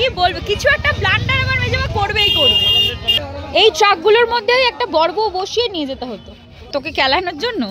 কি বলবো, কিছু একটা ব্লান্ডার আমার মেজমা করবেই করবে। এই ট্রাকগুলোর মধ্যে একটা বড় বউ বসিয়ে নিয়ে যেতে হতো তোকে খেলানোর জন্য।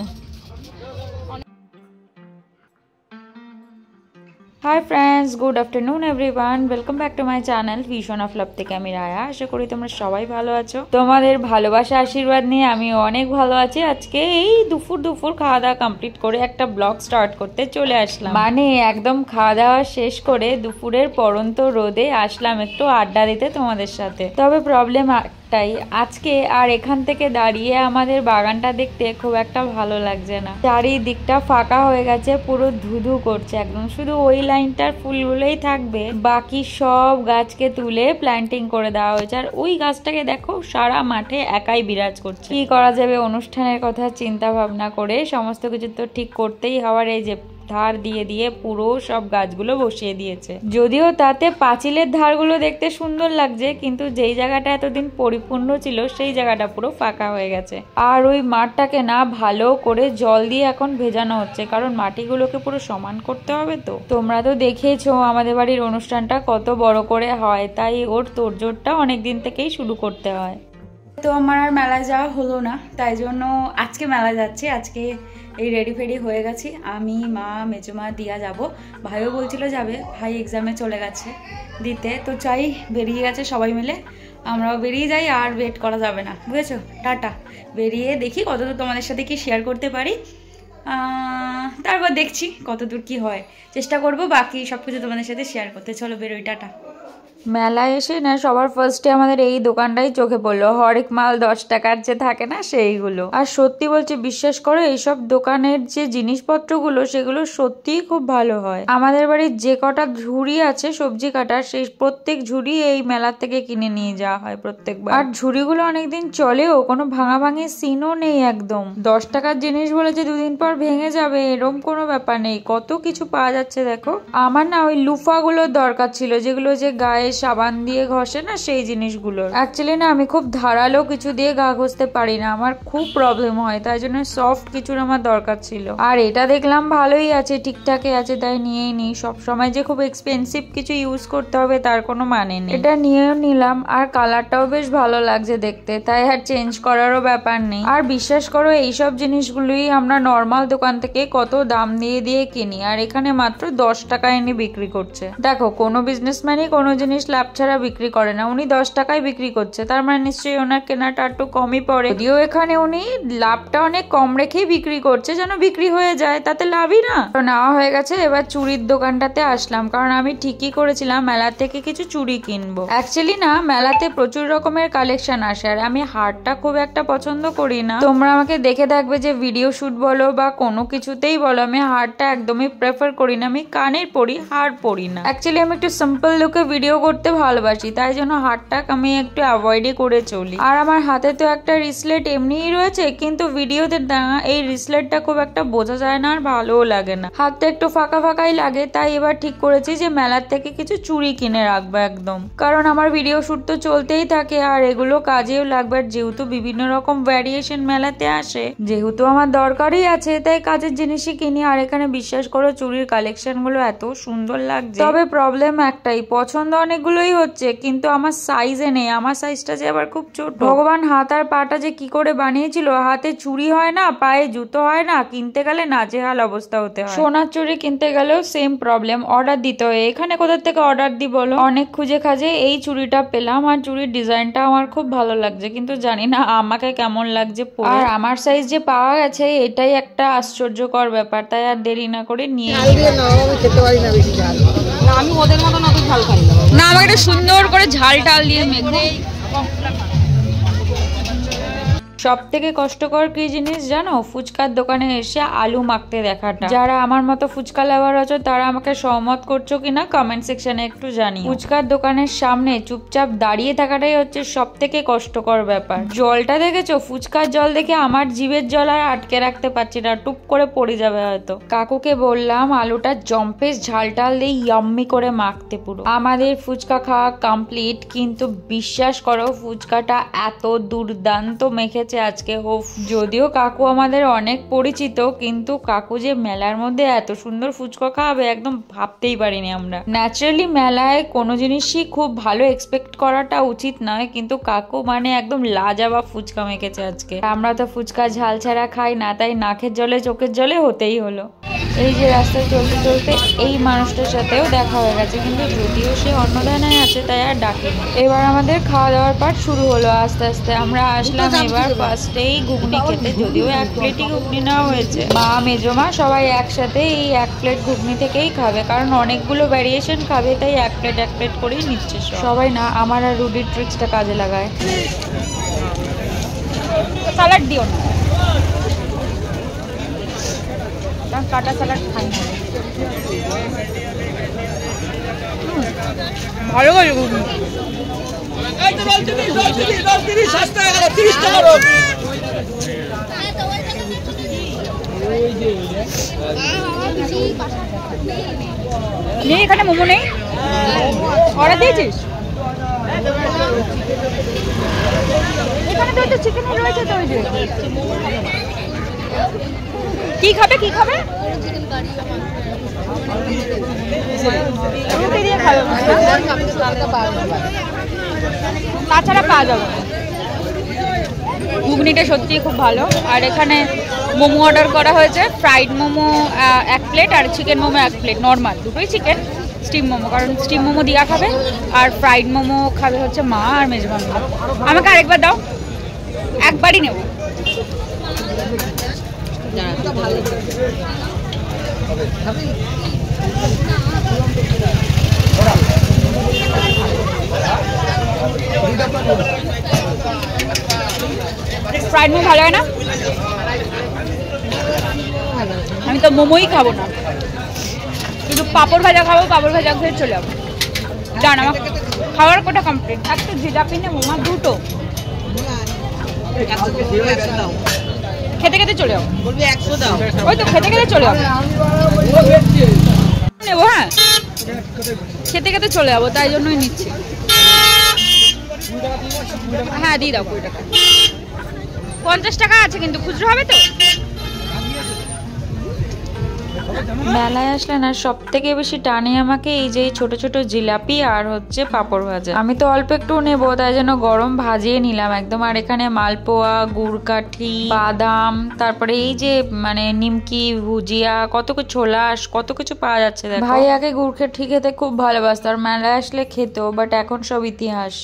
Hi friends, good afternoon everyone, welcome back to my channel vision of love থেকে আমি রায়া। আশা করি তোমরা সবাই ভালো আছো। তোমাদের ভালোবাসা আশীর্বাদ নিয়ে আমি অনেক ভালো আছি। আজকে এই দুপুর খাওয়া দাওয়া কমপ্লিট করে একটা ব্লগ স্টার্ট করতে চলে আসলাম। মানে একদম খাওয়া দাওয়া শেষ করে দুপুরের পড়ন্ত রোদে আসলাম একটু আড্ডা দিতে তোমাদের সাথে। তবে প্রবলেম তাই আজকে আর এখান থেকে দাঁড়িয়ে আমাদের বাগানটা দেখতে খুব একটা ভালো লাগছে না। চারিদিকটা ফাঁকা হয়ে গেছে, পুরো ধুধু করছে একদম। শুধু ওই লাইনটার ফুলগুলোই থাকবে, বাকি সব গাছকে তুলে প্ল্যান্টিং করে দেওয়া হয়েছে। আর ওই গাছটাকে দেখো সারা মাঠে একাই বিরাজ করছে। কি করা যাবে, অনুষ্ঠানের কথা চিন্তা ভাবনা করে সমস্ত কিছু তো ঠিক করতেই হওয়ার। এই যে ধার দিয়ে দিয়ে পুরো সব গাছগুলো বসিয়ে দিয়েছে। যদিও তাতে পাঁচিলের ধারগুলো দেখতে সুন্দর লাগছে, কিন্তু যেই জায়গাটা এতদিন পরিপূর্ণ ছিল সেই জায়গাটা পুরো ফাঁকা হয়ে গেছে। আর ওই মাঠটাকে না ভালো করে জল দিয়ে এখন ভেজানো হচ্ছে, কারণ মাটিগুলোকে পুরো সমান করতে হবে। তো তোমরা তো দেখেইছো আমাদের বাড়ির অনুষ্ঠানটা কত বড় করে হয়, তাই ওর তোড়জোড়টা অনেকদিন থেকেই শুরু করতে হয়। তো আমার আর মেলায় যাওয়া হলো না, তাই জন্য আজকে মেলায় যাচ্ছি। আজকে এই রেডি ফেডি হয়ে গেছি, আমি, মা, মেজমা, দিয়া যাব। ভাইও বলছিল যাবে, ভাই এক্সামে চলে গেছে দিতে। তো চাই বেরিয়ে গেছে সবাই মিলে, আমরাও বেরিয়ে যাই। আর ওয়েট করা যাবে না, বুঝেছো? টাটা। বেরিয়ে দেখি কতদূর তোমাদের সাথে কি শেয়ার করতে পারি, তারপর দেখছি কতদূর কি হয়। চেষ্টা করব বাকি সব কিছু তোমাদের সাথে শেয়ার করতে। চলো বেরোই, টাটা। মেলায় এসে না সবার ফার্স্টে আমাদের এই দোকানটাই চোখে পড়লো। হরেক মাল 10 টাকার যে থাকে না সেইগুলো। আর সত্যি বলছি, বিশ্বাস করো এইসব দোকানের যে জিনিসপত্রগুলো সেগুলো সত্যিই খুব ভালো হয়। আমাদের বাড়ির যে কটা ঝুড়ি আছে সবজি কাটার, সেই প্রত্যেক ঝুড়ি এই মেলা থেকে কিনে নিয়ে যাওয়া হয় প্রত্যেকবার। আর ঝুড়িগুলো অনেকদিন চলেও, কোনো ভাঙাভাঙি সিনও নেই একদম। 10 টাকার জিনিস বলে যে দুদিন পর ভেঙে যাবে এরকম কোনো ব্যাপার নেই, কত কিছু পাওয়া যাচ্ছে দেখো। আমার না ওই লুফাগুলোর দরকার ছিল, যেগুলো যে গায়ে সাবান দিয়ে ঘষে না, সেই জিনিসগুলো। অ্যাকচুয়ালি না আমি খুব ধারালো কিছু দিয়ে গা ঘষতে পারি না, আমার খুব প্রবলেম হয়, তাই জন্য সফট কিছুর আমার দরকার ছিল। আর এটা দেখলাম ভালোই আছে, ঠিকঠাকই আছে, তাই নিয়েই নিই। সব সময় যে খুব এক্সপেন্সিভ কিছু ইউজ করতে হবে তার কোনো মানে নেই। এটা নিয়েও নিলাম, আর কালারটাও বেশ ভালো লাগছে দেখতে, তাই আর চেঞ্জ করারও ব্যাপার নেই। আর বিশ্বাস করো এইসব জিনিসগুলোই আমরা নর্মাল দোকান থেকে কত দাম দিয়ে দিয়ে কিনি, আর এখানে মাত্র 10 টাকায় এনে বিক্রি করছে। দেখো, কোনো বিজনেসম্যানই কোনো জিনিস লাভ ছাড়া বিক্রি করে না। উনি 10 টাকায় বিক্রি করছে, তার মানে নিশ্চয়ই ওনার কেনাটা একটু কমই পড়ে। যদিও এখানে উনি লাভটা অনেক কম রেখেই বিক্রি করছে, যেন বিক্রি হয়ে যায়, তাতে লাভই না। নেওয়া হয়ে গেছে, এবার চুড়ির দোকানটাতে আসলাম, কারণ আমি ঠিকই করেছিলাম মেলা থেকে কিছু চুড়ি কিনবো। অ্যাকচুয়ালি না মেলাতে প্রচুর রকমের কালেকশন আসে, আর আমি হারটা খুব একটা পছন্দ করি না। তোমরা আমাকে দেখে থাকবে যে ভিডিও শুট বলো বা কোনো কিছুতেই বলো, আমি হারটা একদমই প্রেফার করি না। আমি কানের পরি, হার পরি না। অ্যাকচুয়ালি আমি একটু সিম্পল লুকে ভিডিও করতে ভালোবাসি, তাই জন্য হারটা আমি একটু অ্যাভয়েডই করে চলি। আর আমার হাতে তো একটা রিসলেট এমনিই রয়েছে, কিন্তু ভিডিওতে এই রিসলেটটা খুব একটা বোঝা যায় না, আর ভালোও লাগে না, হাতটা একটু ফাঁকা ফাঁকাই লাগে। তাই এবার ঠিক করেছি যে মেলার থেকে কিছু চুড়ি কিনে রাখবো একদম, কারণ আমার ভিডিও শুট তো চলতেই থাকে, আর এগুলো কাজেও লাগবে। আর যেহেতু বিভিন্ন রকম ভ্যারিয়েশন মেলাতে আসে, যেহেতু আমার দরকারই আছে, তাই কাজের জিনিসই কিনি। আর এখানে বিশ্বাস করো চুড়ির কালেকশন গুলো এত সুন্দর লাগছে। তবে প্রবলেম একটাই, পছন্দ অনেকগুলোই হচ্ছে, কিন্তু আমার সাইজে নেই। আমার সাইজটা যে আবার খুব ছোট। ভগবান হাত আর পাটা যে কি করে বানিয়েছিল, হাতে চুড়ি হয় না, পায়ে জুতো হয় না, কিনতে গেলে নাজেহাল অবস্থা হতে হয়। সোনার চুড়ি কিনতে গেলেও সেম প্রবলেম, অর্ডার দিতে হয়। এখানে কোথা থেকে অর্ডার দিই বলো? অনেক খুঁজে খাজে এই চুড়িটা পেলাম, আর চুড়ির ডিজাইনটা আমার খুব ভালো লাগছে, কিন্তু জানি না আমাকে কেমন লাগছে পরে। আর আমার সাইজ যে পাওয়া গেছে এটাই একটা আশ্চর্যকর ব্যাপার, তাই আর দেরি না করে নিয়ে আমি ওদের মতন অত ঝাল খাই না, আমাকে একটা সুন্দর করে ঝাল টাল দিয়ে মেখে। সব থেকে কষ্টকর কি জিনিস জানো? ফুচকার দোকানে এসে আলু মাখতে দেখাটা। যারা আমার মতো ফুচকা লাভার আছো তারা আমাকে সহমত করছো কিনা কমেন্ট সেকশনে একটু জানিও। ফুচকার দোকানের সামনে চুপচাপ দাঁড়িয়ে থাকাটাই হচ্ছে সব থেকে কষ্টকর ব্যাপার। জলটা দেখেছো? ফুচকার জল দেখে আমার জিভের জল আর আটকে রাখতে পারছি না, টুপ করে পড়ে যাবে হয়তো। কাকুকে বললাম আলুটা জম্পেস ঝাল টাল দিয়ে ইয়াম্মি করে মাখতে। পুরো আমাদের ফুচকা খাওয়া কমপ্লিট, কিন্তু বিশ্বাস করো ফুচকাটা এত দুর্দান্ত মেখেছে এসছে আজকে। ও যদিও কাকু আমাদের অনেক পরিচিত, কিন্তু কাকু যে মেলার মধ্যে এত সুন্দর ফুচকা খাওয়াবে একদম ভাবতেই পারিনি আমরা। ন্যাচারালি মেলায় কোনো জিনিসই খুব ভালো এক্সপেক্ট করাটা উচিত নয়, কিন্তু কাকু মানে একদম লাজবাব ফুচকা মেখেছে আজকে। আমরা তো ফুচকা ঝাল ছাড়া খাই না, তাই নাকের জলে চোখের জলে হতেই হলো। এই যে রাস্তায় চলতে চলতে এই মানুষটার সাথেও দেখা হয়ে গেছে, কিন্তু যদিও সে অন্নদানায় আছে তাই আর ডাকেনি। এবার আমাদের খাওয়া দাওয়ার পার্ট শুরু হলো আস্তে আস্তে। আমরা আসলাম এবার ফার্স্টেই ঘুগনি খেতে, যদিও 1 প্লেটই ঘুগনি নেওয়া হয়েছে। মা মেজমা সবাই একসাথে এই 1 প্লেট ঘুগনি থেকেই খাবে, কারণ অনেকগুলো ভ্যারিয়েশন খাবে, তাই 1 প্লেট করেই নিচ্ছে সবাই। না আমার আর রুডির ট্রিক্সটা কাজে লাগায়। স্যালাড দিও না, কাটা স্যালাড খাই না। ভালো ভালো নেই, এখানে মোমো নেই। অর্ডার দিয়েছিস? এখানে তো চিকেন রয়েছে তো। ওই যে কি খাবে কি খাবে? তাছাড়া পাওয়া যাবে। ঘুগনিটা সত্যি খুব ভালো। আর এখানে মোমো অর্ডার করা হয়েছে, ফ্রাইড মোমো 1 প্লেট আর চিকেন মোমো 1 প্লেট। নর্মাল দুটোই চিকেন, স্টিম মোমো, কারণ স্টিম মোমো দিয়া খাবে, আর ফ্রাইড মোমো খাবে হচ্ছে মা আর মেজবান। আমাকে আরেকবার দাও, একবারই নেব। ফ্রাইড মোমো ভালো হয় না? আমি তো মোমোই খাবো না, কিন্তু পাঁপড় ভাজা খাবো। পাঁপড় ভাজা খেয়ে চলে যাবো। জান আমার খাওয়ার কোটা কমপ্লিট। একটা জিলাপি নেবো মা, দুটো। খেতে খেতে চলে যাবো। ওই তো খেতে খেতে চলে যাবো নেবো। হ্যাঁ খেতে খেতে চলে যাবো, তাই জন্যই নিচ্ছি। হ্যাঁ দিয়ে দাও 20 টাকা। 50 টাকা আছে, কিন্তু খুচরো হবে তো? মেলায় আসলে না সব থেকে বেশি টানে আমাকে এই যে ছোট ছোট জিলাপি আর হচ্ছে পাঁপড় ভাজা। আমি তো অল্প একটু নেবো, তাই জন্য গরম ভাজিয়ে নিলাম একদম। আর এখানে মালপোয়া, গুড়কাঠি, বাদাম, তারপরে এই যে মানে নিমকি, ভুজিয়া, কত কিছু, ছোলা, কত কিছু পাওয়া যাচ্ছে। ভাই আগে গুড়কাঠি খেতে খুব ভালোবাসতো, আর মেলায় আসলে খেতো, বাট এখন সব ইতিহাস।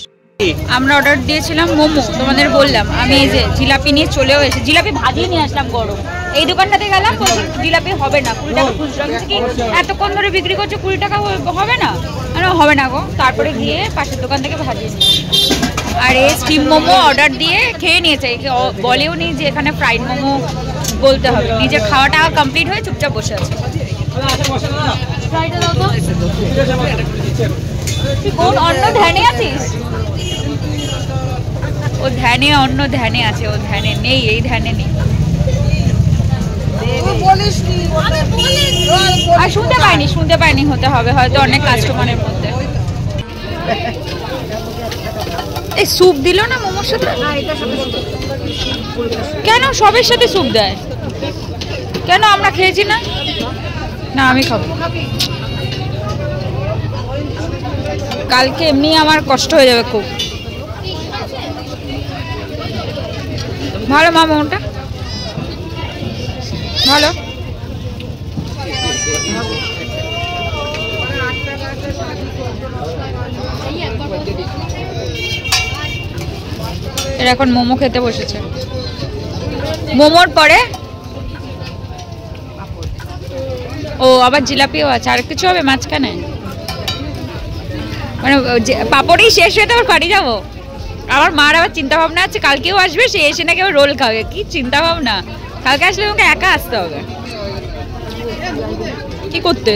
আমরা অর্ডার দিয়েছিলাম মোমো, তোমাদের বললাম। আমি এই যে জিলাপি নিয়ে চলেও এসে জিলাপি ভাজিয়ে নিয়ে আসলাম গরম। এই দোকানটাতে গেলাম, বলছি জিলাপি হবে না, 20 টাকা খুচরা। কি এতক্ষণ ধরে বিক্রি করছে, 20 টাকা হবে না? হবে না গো। তারপরে গিয়ে পাশের দোকান থেকে ভাজিয়ে নিয়ে। আর এই স্টিম মোমো অর্ডার দিয়ে খেয়ে নিয়েছে, বলেও নি যে এখানে ফ্রাইড মোমো বলতে হবে। নিজের খাওয়াটা কমপ্লিট হয়ে চুপচাপ বসে আছে। কোন অন্য ধ্যানে আছিস? ও ধ্যানে, অন্য ধ্যানে আছে। ও ধ্যানে নেই, এই ধ্যানে নেই। আর শুনতে পাইনি হতে হবে হয়তো অনেক কাস্টমারের মধ্যে। এই স্যুপ দিল না মোমোর সাথে? কেন সবের সাথে স্যুপ দেয়? কেন আমরা খেয়েছি না? না আমি খাবো। কালকে এমনি আমার কষ্ট হয়ে যাবে খুব। ভালো মা, মোমোটা ভালো। এরা এখন মোমো খেতে বসেছে। মোমোর পরে ও আবার জিলাপিও আছে। আর কিছু হবে মাঝখানে? মানে পাপড়ই শেষ হয়ে তো আবার বাড়ি যাবো। আমার মার আবার চিন্তা ভাবনা আছে, কালকেও আসবে, সে এসে নাকি আবার রোল খাবে। কি চিন্তা ভাবনা! কালকে আসলে আমাকে একা আসতে হবে। কি করতে?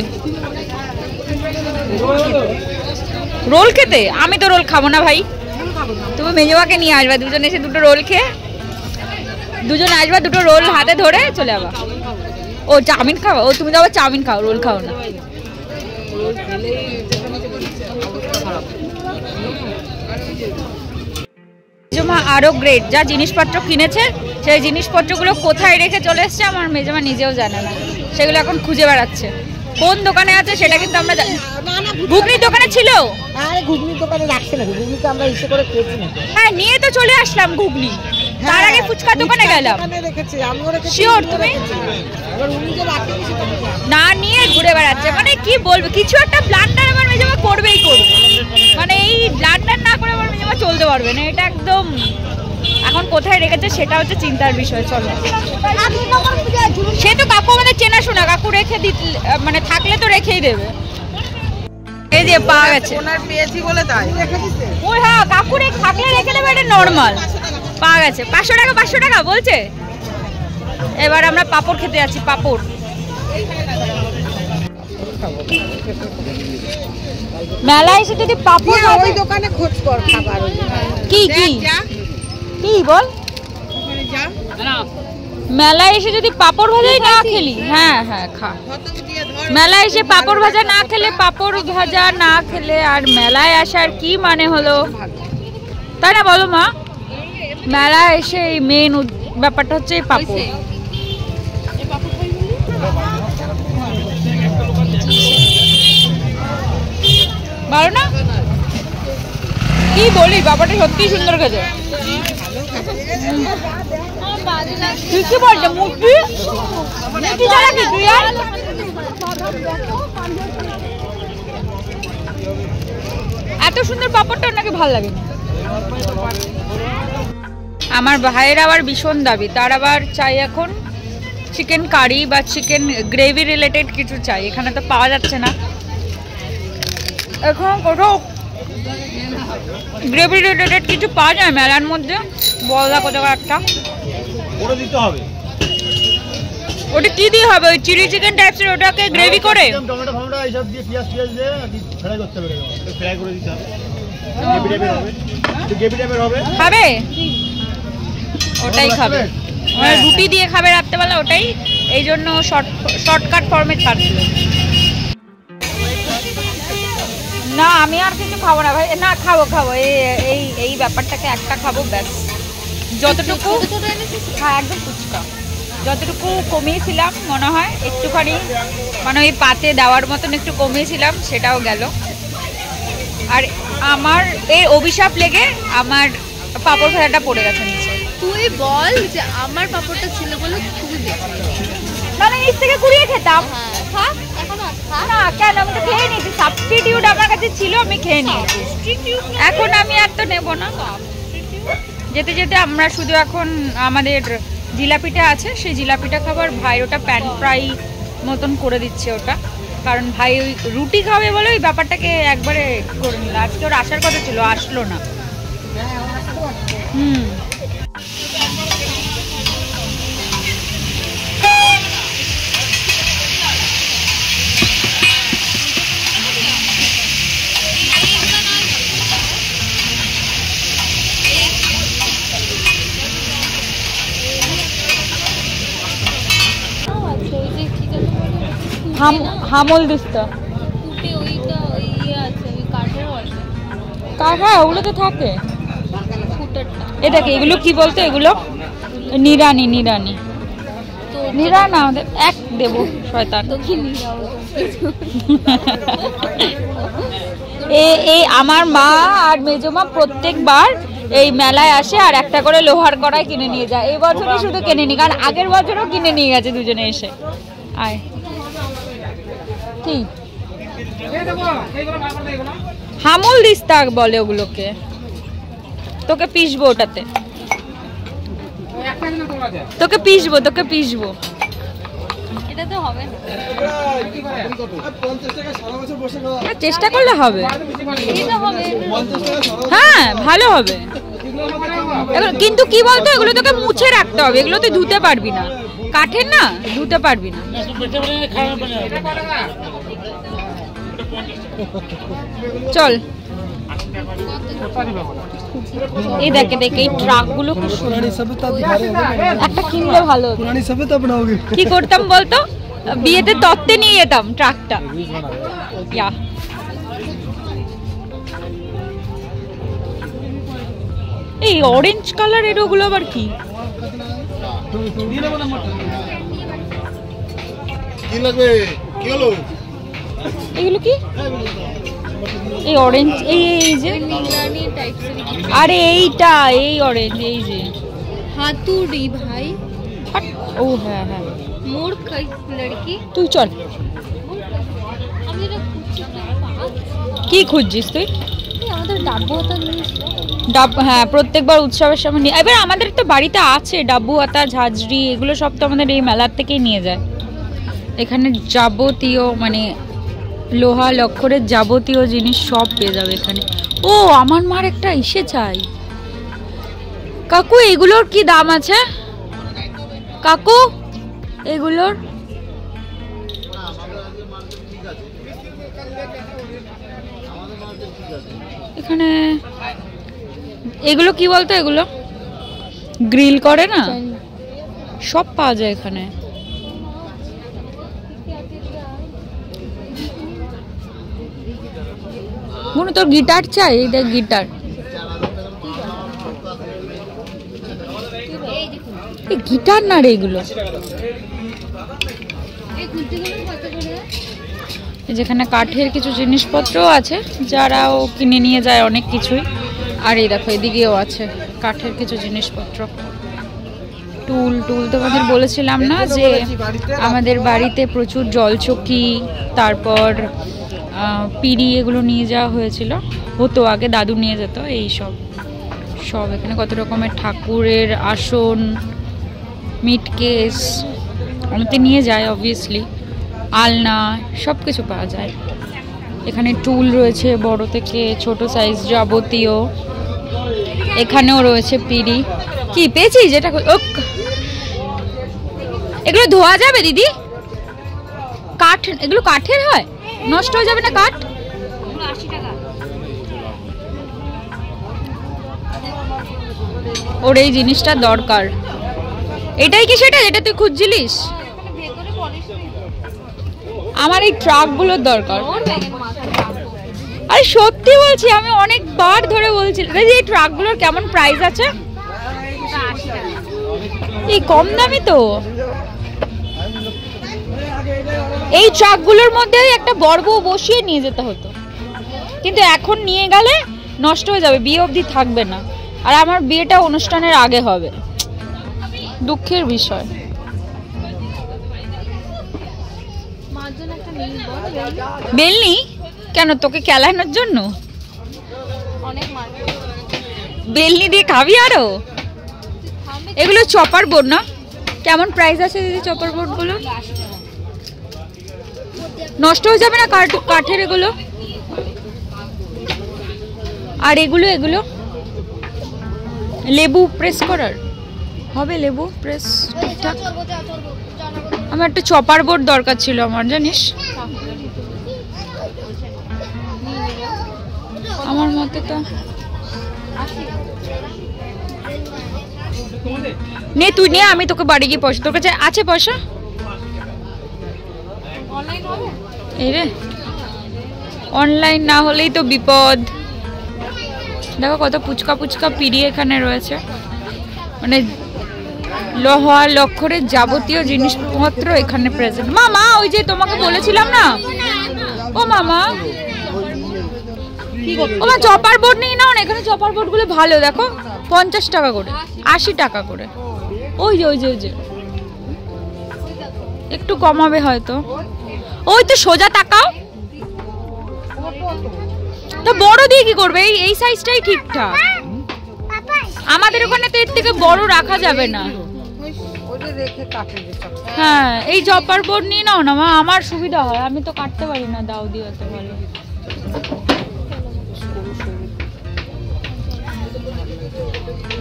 রোল খেতে? আমি তো রোল খাবো না ভাই। তুমি মেজবাকে নিয়ে আসবা, দুজন এসে দুটো রোল খেয়ে, দুজন আসবা, দুটো রোল হাতে ধরে চলে যাবা। ও চাউমিন খাও? ও তুমি তো আবার চাউমিন খাও, রোল খাও না। মা আরো গ্রেট। যা জিনিসপত্র কিনেছে সেই জিনিসপত্রগুলো কোথায় রেখে চলে এসছে আমার মেজমা নিজেও জানে না, সেগুলো এখন খুঁজে বেড়াচ্ছে। কোন দোকানে আছে সেটা কিন্তু আমরা জানি। ঘুগনির দোকানে ছিল। আরে ঘুগনির দোকানে রাখছে না, ঘুগনি তো আমরা ইসে করে খেয়েছি না। হ্যাঁ নিয়ে তো চলে আসলাম ঘুগনি, তার আগে ফুচকার দোকানে গেলাম। শিওর তুমি? না নিয়ে ঘুরে বেড়াচ্ছে, মানে কি বলবো, কিছু একটা ব্লান্ডার আমার মেজমা করবেই করবে, মানে এই ব্লান্ডার না করে আমার মেজমা চলতে পারবে না, এটা একদম। এখন কোথায় রেখেছে সেটা হচ্ছে চিন্তার বিষয়। চলো, সে তো কাকু আমাদের চেনাশোনা, কাকু রেখে মানে থাকলে তো রেখেই দেবে। এই যে পাওয়া গেছে, ওনার পেয়েছি বলে তাই রেখে দিতে। ওই হ্যাঁ, কাকু থাকলে রেখে দেবে, এটা নর্মাল। পাওয়া গেছে 500 টাকা, 500 টাকা বলছে। এবার আমরা পাপড় খেতে যাচ্ছি, পাপড়। মেলা এসে যদি পাপড়, ওই দোকানে খোঁজ কর খাবার। কি কি কি বল, মেলায় এসে যদি পাপড় ভাজাই না খেলি, হ্যাঁ হ্যাঁ খা। মেলায় এসে পাপড় ভাজা না খেলে, পাপড় ভাজা না খেলে আর মেলায় আসার কি মানে হলো, তাই না বলো মা? মেলায় এসে এই মেন ব্যাপারটা হচ্ছে এই পাপড়। ভালো না? কি বলি, ব্যাপারটা সত্যি সুন্দর খেতে। কি বলছে মুরগি ছাড়া কি তুই? আর এত সুন্দর পাপড়টা নাকি ভালো লাগে না। আমার ভাইয়ের আবার ভীষণ দাবি, তার আবার চাই এখন চিকেন কারি বা চিকেন গ্রেভি রিলেটেড কিছু চাই। এখানে তো পাওয়া যাচ্ছে না এখন, কোথাও গ্রেভি রিলেটেড কিছু পাওয়া যায় মেলার মধ্যে? বলদা কোথাও একটা ওটা দিতে হবে। ওটা কি দিয়ে হবে? ওই চিলি চিকেন টাইপসের, ওটাকে গ্রেভি করে টমেটো ফমেটো এইসব দিয়ে পিঁয়াজ দিয়ে ফ্রাই করতে হবে, ফ্রাই করে দিতে হবে। গ্রেভি টাইপের হবে, একটু গ্রেভি টাইপের হবে। খাবে ওটাই খাবে, মানে রুটি দিয়ে খাবে রাত্রেবেলা ওটাই, এই জন্য শর্টকাট ফর্মে খাচ্ছিল। না আমি আর কিছু খাবো না ভাই, না খাবো খাবো, এই ব্যাপারটাকে একটা খাবো ব্যাস। যতটুকু, হ্যাঁ একদম ফুচকা, যতটুকু কমিয়েছিলাম মনে হয় একটুখানি, মানে ওই পাতে দেওয়ার মতন একটু কমিয়েছিলাম, সেটাও গেল। আর আমার এই অভিশাপ লেগে আমার পাপড় ভাজাটা পড়ে গেছে নিচে। তুই বল যে আমার পাপড়টা ছিল বলে তুই মানে নিচ থেকে কুড়িয়ে খেতাম। থাক এখন না কেন, আমি তো খেয়ে নিয়েছি, সাবস্টিটিউট আমার কাছে ছিল, আমি খেয়ে নিয়েছি। এখন আমি আর তো নেবো না। যেতে যেতে আমরা শুধু এখন আমাদের জিলাপিটা আছে, সেই জিলাপিটা খাবার। ভাই ওটা প্যান ফ্রাই মতন করে দিচ্ছে ওটা, কারণ ভাই ওই রুটি খাবে বলে ওই ব্যাপারটাকে একবারে করে নিল। আজকে ওর আসার কথা ছিল, আসলো না। হামল দিস্তা হ্যাঁ ওগুলো তো থাকে। এটাকে এগুলো কি বলতো, এগুলো নিরানি নিরানি নিরানা আমাদের এক দেবো শয়তান। এই আমার মা আর মেজমা প্রত্যেকবার এই মেলায় আসে আর একটা করে লোহার কড়াই কিনে নিয়ে যায়। এই বছরই শুধু কিনে নি, কারণ আগের বছরও কিনে নিয়ে গেছে দুজনে এসে। আয় কি হামল দিস্তা বলে ওগুলোকে, তোকে পিসবো ওটাতে, তোকে পিসবো তোকে পিসবো। এটা তো হবে না, চেষ্টা করলে হবে। এটা হবে হ্যাঁ ভালো হবে, কিন্তু কি বলতো এগুলো তোকে মুছে রাখতে হবে, এগুলো তুই ধুতে পারবি না, কাঠের না, ধুতে পারবি না। চল এই দেখে দেখে এই ট্রাক গুলো একটা কিনলে ভালো। কি করতাম বলতো, বিয়েতে তত্ত্বে নিয়ে যেতাম ট্রাকটা। এই অরেঞ্জ কালারের ওগুলো আবার কি? কি লাগবে? কি হলো? এগুলো কি? এই অরেঞ্জ, এই যে নীলানি টাইপসের আরে এইটা, এই অরেঞ্জ, এই যে হাতুড়ি ভাই। ও হ্যাঁ হ্যাঁ, মূর্খ লড়কি। তুই চল। আমি এটা খুঁজছি, কি খুঁজছিস তুই? আমাদের ডাব্বু হাতা জিনিস। হ্যাঁ, প্রত্যেকবার উৎসবের সময় নিয়ে, এবার আমাদের তো বাড়িতে আছে ডাব্বু হাতা, ঝাঁঝরি, এগুলো সব তো আমাদের এই মেলার থেকেই নিয়ে যায়। এখানে যাবতীয় মানে লোহা লক্করের যাবতীয় জিনিস সব পেয়ে যাবে এখানে। ও আমার মার একটা ইসে চাই। কাকু এগুলোর কি দাম আছে? কাকু এগুলোর এখানে এগুলো কি বলতো, এগুলো গ্রিল করে না, সব পাওয়া যায় এখানে। মনে তোর গিটার চাই? এই দেখ গিটার, এই গিটার না রে এগুলো। যেখানে কাঠের কিছু জিনিসপত্র আছে, যারাও কিনে নিয়ে যায় অনেক কিছুই। আর এই দেখো এদিকেও আছে কাঠের কিছু জিনিসপত্র, টুল টুল। তোমাদের বলেছিলাম না যে আমাদের বাড়িতে প্রচুর জলচকি, তারপর পিড়ি, এগুলো নিয়ে যাওয়া হতো আগে, দাদু নিয়ে যেত। এই সব এখানে কত রকমের ঠাকুরের আসন, মিট কেস অনেকে নিয়ে যায় অবভিয়াসলি, আলনা, সব কিছু পাওয়া যায় এখানে। টুল রয়েছে বড় থেকে ছোট সাইজ যাবতীয়। এখানেও রয়েছে পিড়ি। কি পেয়েছিস? যেটা এগুলো ধোয়া যাবে দিদি? কাঠ, এগুলো কাঠের হয়, নষ্ট হয়ে যাবে না কাঠ? 80 টাকা। ওর এই জিনিসটা দরকার। এটাই কি সেটা যেটা তুই খুঁজছিলিস? আমার এই ট্রাকগুলোর দরকার। আরে সত্যি বলছি, আমি অনেকবার ধরে বলছি এই ট্রাকগুলোর কেমন প্রাইস আছে? এই কম দামি তো। এই ট্রাকগুলোর মধ্যে একটা বড় বউ বসিয়ে নিয়ে যেতে হতো, কিন্তু এখন নিয়ে গেলে নষ্ট হয়ে যাবে, বিয়ে অবধি থাকবে না। আর আমার বিয়েটা অনুষ্ঠানের আগে হবে, দুঃখের বিষয়। বেলনি কেন? তোকে খেলানোর জন্য বেলনি দিয়ে খাবি আরো? এগুলো চপার বোর্ড না? কেমন প্রাইস আছে দিদি চপার বোর্ড গুলো? নষ্ট হয়ে যাবে না কাঠের এগুলো? আর এগুলো লেবু প্রেস করার হবে, লেবু প্রেস ঠিকঠাক। আমার একটা চপার বোর্ড দরকার ছিল আমার, জানিস? আমার মতে তো নে, তুই নে, আমি তোকে বাড়ি গিয়ে পয়সা, তোর কাছে আছে পয়সা? এই রে, অনলাইন না হলেই তো বিপদ। দেখো কত পুচকা পুচকা পিড়ি এখানে রয়েছে, মানে লোহা লক্করের যাবতীয় জিনিসপত্র এখানে প্রেজেন্ট। মামা ওই যে তোমাকে বলেছিলাম না, ও মামা ও মা চপার বোর্ড নিয়ে নাও না, এখানে চপার বোর্ড গুলো ভালো, দেখো 50 টাকা করে, 80 টাকা করে। ওই যে একটু কমাবে হয়তো। ওই তো সোজা তাকাও, তা বড় দিয়ে কি করবে? এই সাইজটাই ঠিকঠাক। আমাদের ওখানে তো এর থেকে বড় রাখা যাবে না। হ্যাঁ, এই চপার বোর্ড নিয়ে নাও না মা, আমার সুবিধা হয়, আমি তো কাটতে পারি না দাও দিয়ে তো ভালো।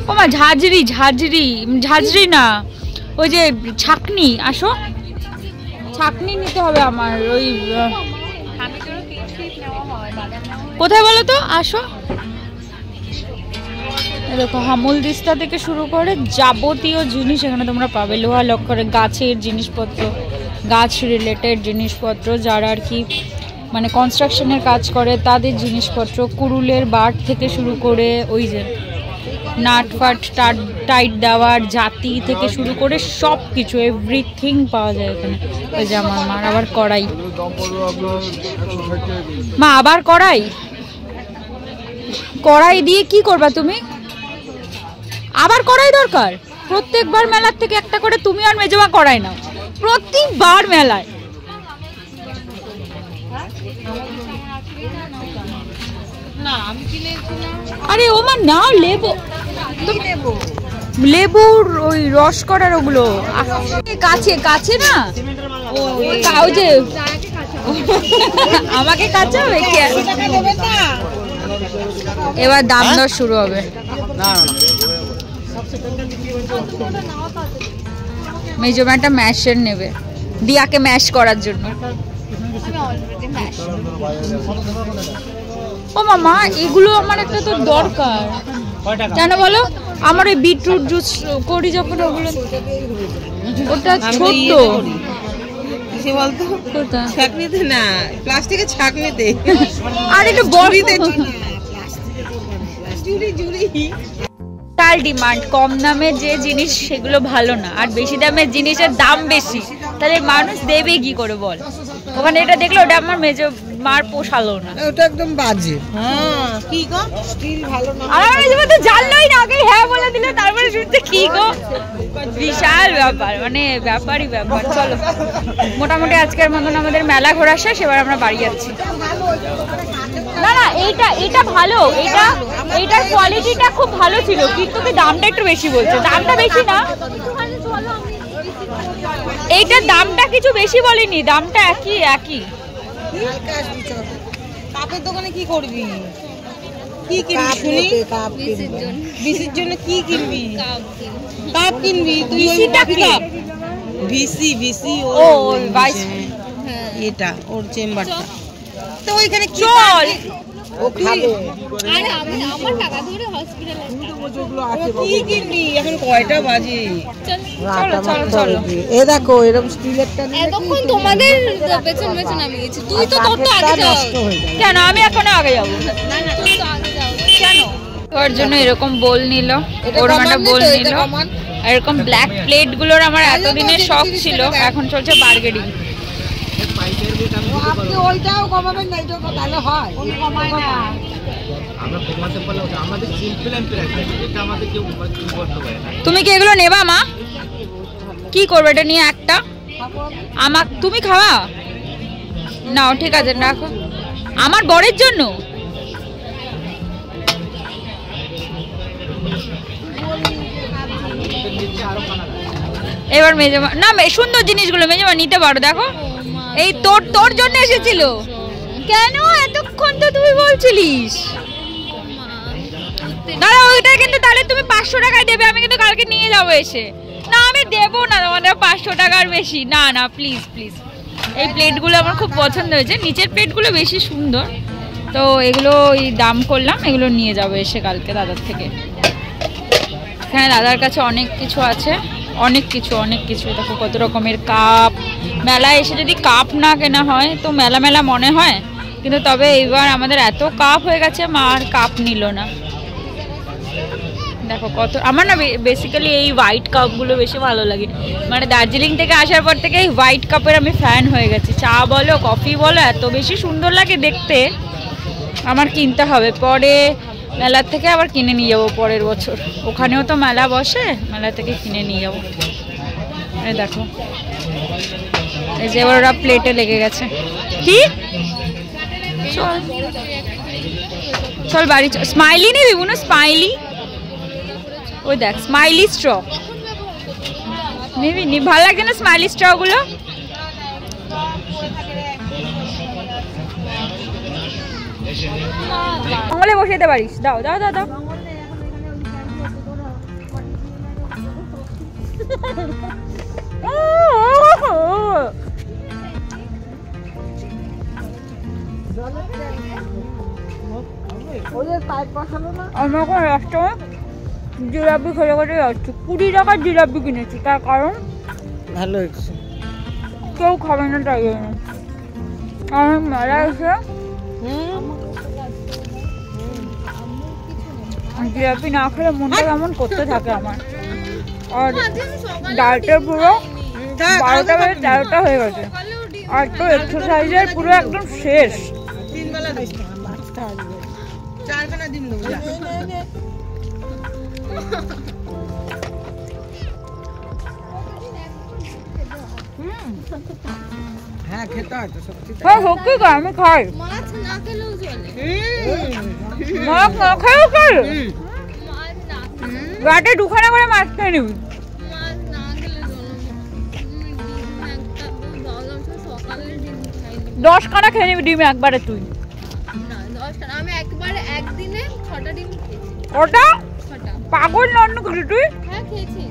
ও মা ঝাঁঝরি না, ওই যে ছাকনি। আসো, ছাকনি নিতে হবে আমার। ওই কোথায় বলো তো? আসো, দেখো হামুল দিস্তা থেকে শুরু করে যাবতীয় জিনিস এখানে তোমরা পাবে। লোহা লক্করের, গাছের জিনিসপত্র, গাছ রিলেটেড জিনিসপত্র, যারা আর কি মানে কনস্ট্রাকশনের কাজ করে তাদের জিনিসপত্র, কুড়ুলের বাট থেকে শুরু করে ওই যে নাট ফাট টাইট দেওয়ার জাতি থেকে শুরু করে সব কিছু এভরিথিং পাওয়া যায় এখানে। ওই যে আমার মার আবার কড়াই, মা আবার কড়াই, কড়াই দিয়ে কি করবা তুমি? আবার কড়াই দরকার? প্রত্যেকবার মেলার থেকে একটা করে তুমি আর মেজমা কড়াই নাও, প্রতিবার মেলায়। আরে ও মা নাও, লেবু লেবুর ওই রস করার ওগুলো কাছে কাছে না, ওই যে আমাকে কাছে হবে কি? এবার দাম দর শুরু হবে। মেজমা একটা ম্যাশার নেবে দিয়াকে ম্যাশ করার জন্য। ও মামা এগুলো আমার একটা তো দরকার, কেন বলো? আমার ওই বিটরুট জুস করি যখন, ওগুলো ওটা ছোট ছাকনিতে না, প্লাস্টিকের ছাকনিতে। আর একটু বড়িতে তার ডিমান্ড। কম দামের যে জিনিস সেগুলো ভালো না, আর বেশি দামের জিনিসের দাম বেশি, তাহলে মানুষ দেবে কি করে বল? ওখানে এটা দেখলো, ওটা আমার মেজো মার পোষালো না, ওটা একদম বাজে। হ্যাঁ কি গো, স্টিল ভালো না। আর আমার মেজো তো জানলোই না, আগে হ্যাঁ বলে দিল, তারপরে শুনতে কি গো, বিশাল ব্যাপার, মানে ব্যাপারই ব্যাপার। চলো মোটামুটি আজকের মতন আমাদের মেলা ঘোরা শেষ, এবার আমরা বাড়ি যাচ্ছি। না না এটা ভালো, এটার কোয়ালিটিটা খুব ভালো ছিল, কিন্তু দামটা একটু বেশি বলছে। দামটা বেশি না, এইটার দামটা কিছু বেশি বলেনি, দামটা একই। কাপের দোকানে কি করবি? কি কিনবি শুনি? বিসির জন্য কি কিনবি? কাপ কিনবি তুই? ভিসি ও ভাইস, এটা ওর চেম্বারটা তো ওইখানে। চল ও খাবে। আরে আমার টাকা ধরে হসপিটালে কি কিনবি? এখন কয়টা বাজে? চলো। এ দেখো এরকম স্টিলেরটা নিয়ে এতক্ষণ তোমাদের পেছন আমি গেছি, তুই তো তোর তো আগে যাও। কেন আমি এখনো আগে যাবো? না তুই তো আগে যাও। কেন? তোর জন্য এরকম বোল নিল, ওর মাটা বোল নিল, এরকম ব্ল্যাক প্লেট গুলোর আমার এতদিনের শখ ছিল, এখন চলছে বার্গেনিং। আপনি ওইটাও কমাবেন না, এটা তাহলে হয়। কমায় না, আমরা কমাতে পারলে আমাদের সিম্পল এন্ড প্র্যাকটিস, এটা আমাদের কেউ করতে পারে না। তুমি কি এগুলো নেবা মা? কি করবে এটা নিয়ে? একটা তুমি খাওয়া নাও, ঠিক আছে রাখো। আমার বরের জন্য এবার মেজমা না, সুন্দর জিনিসগুলো মেজমা নিতে পারো। দেখো এই তোর জন্য এসেছিল। কেন এতক্ষণ তো তুমি বলছিলিস? দাঁড়া, ওইটা কিন্তু তাহলে তুমি 500 টাকায় দেবে, আমি কিন্তু কালকে নিয়ে যাবো এসে। না আমি দেবো না তোমাদের 500 টাকার বেশি, না প্লিজ। এই প্লেটগুলো আমার খুব পছন্দ হয়েছে, নিচের প্লেটগুলো বেশি সুন্দর, তো এগুলো ওই দাম করলাম, এগুলো নিয়ে যাবো এসে কালকে দাদার থেকে। এখানে দাদার কাছে অনেক কিছু আছে, অনেক কিছু। দেখো কত রকমের কাপ। মেলায় এসে যদি কাপ না কেনা হয় তো মেলা মনে হয়, কিন্তু তবে এইবার আমাদের এত কাপ হয়ে গেছে, মা আর কাপ নিল না। দেখো কত, আমার না বেসিক্যালি এই হোয়াইট কাপগুলো বেশি ভালো লাগে, মানে দার্জিলিং থেকে আসার পর থেকে এই হোয়াইট কাপের আমি ফ্যান হয়ে গেছি। চা বলো কফি বলো এত বেশি সুন্দর লাগে দেখতে, আমার কিনতে হবে। পরে মেলার থেকে আবার কিনে নিয়ে যাবো পরের বছর, ওখানেও তো মেলা বসে, মেলা থেকে কিনে নিয়ে যাবো। দেখো এই যে এবার ওরা প্লেটে লেগে গেছে। কি চল বাড়ি চল। স্মাইলি নিবি বুনো? স্মাইলি, ওই দেখ স্মাইলি স্ট্র নিবি? ভালো লাগে না স্মাইলি স্ট্র গুলো? জঙ্গলে বসে যেতে পারিস। দাও আমরা এখন রাস্তায় জিলাপি খেলে যাচ্ছি। 20 টাকার জিলাপি কিনেছি, তার কারণ ভালো হয়েছে, কেউ খাবে না তাই জন্য। আমার মেলা এসে জিলাপি না খেলে মনটা কেমন করতে থাকে আমার। আর মাঝে আমি সকালে ডায়েটের পুরো থাক, 12টা বেজে 13টা হয়ে গেছে। সকালেও ডিম আর তো এক্সারসাইজের পুরো একদম শেষ। 3 বেলা দেবো। চারখানা ডিম দেবো যা। হ্যাঁ খেতে হয় তো সত্যি। হ্যাঁ সত্যি তো আমি খাই, মাছ না খেলেও চলে। মাছ না খেয়েও খাই। মাছ না রাতে 2খানা করে মাছ খেয়ে নিবি। মাছ না খেলে চলে। ডিম একটা ভাবলাম সকালে ডিম খাই 10খানা খেয়ে নিবি ডিম একবারে তুই। না 10টা আমি একবারে একদিনে 6টা ডিম খেয়েছি। ওটা 6টা পাগল নন কিছু তুই। হ্যাঁ খেয়েছি